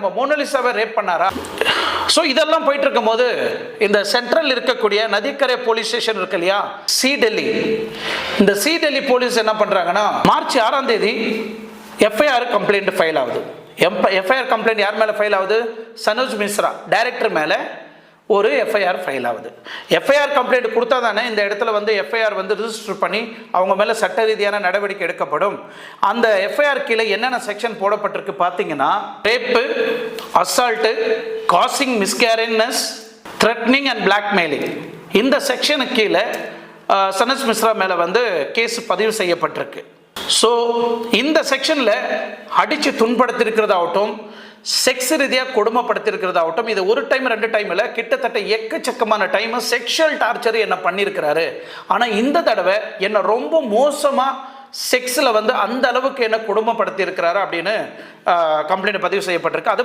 நம்ம மோனலிசாவை ரேப் பண்ணாரா? ஸோ இதெல்லாம் போயிட்டு இருக்கும் போது இந்த சென்ட்ரல் இருக்கக்கூடிய நதிக்கரை போலீஸ் ஸ்டேஷன் இருக்கு இல்லையா, சி டெல்லி, இந்த சி டெல்லி போலீஸ் என்ன பண்றாங்கன்னா, மார்ச் 6ஆம் தேதி எஃப்ஐஆர் கம்ப்ளைண்ட் ஃபைல் ஆகுது. எஃப்ஐஆர் கம்ப்ளைண்ட் யார் மேலே ஃபைல் ஆகுது? சனோஜ் மிஸ்ரா டைரக்டர் மேலே ஒரு எஃப்ஐஆர் ஃபைல் ஆகுது. எஃப்ஐஆர் கம்ப்ளைண்ட் கொடுத்தா தானே இந்த இடத்துல வந்து எஃப்ஐஆர் வந்து ரிஜிஸ்டர் பண்ணி அவங்க மேலே சட்ட ரீதியான நடவடிக்கை எடுக்கப்படும். அந்த எஃப்ஐஆர் கீழே என்னென்ன செக்ஷன் போடப்பட்டிருக்கு பார்த்தீங்கன்னா, wrap, assault, causing miscarriage, threatening and blackmailing. இந்த செக்ஷனுக்கு கீழே சனோஜ் மிஸ்ரா மேலே வந்து கேஸ் பதிவு செய்யப்பட்டிருக்கு. ஸோ இந்த செக்ஷனில் அடித்து துன்படுத்திருக்கிறதாகட்டும், செக்ஸ் ரீதியாக கொடுமைப்படுத்திருக்கிறதாகட்டும், இது ஒரு டைம் 2 டைம் இல்லை, கிட்டத்தட்ட எக்கச்சக்கமான டைம் செக்ஷுவல் டார்ச்சர் என்ன பண்ணியிருக்கிறாரு. ஆனால் இந்த தடவை என்ன ரொம்ப மோசமாக செக்ஸில் வந்து அந்த அளவுக்கு என்ன கொடுமைப்படுத்தி இருக்கிறாரு அப்படின்னு கம்ப்ளைண்ட் பதிவு செய்யப்பட்டிருக்கு. அது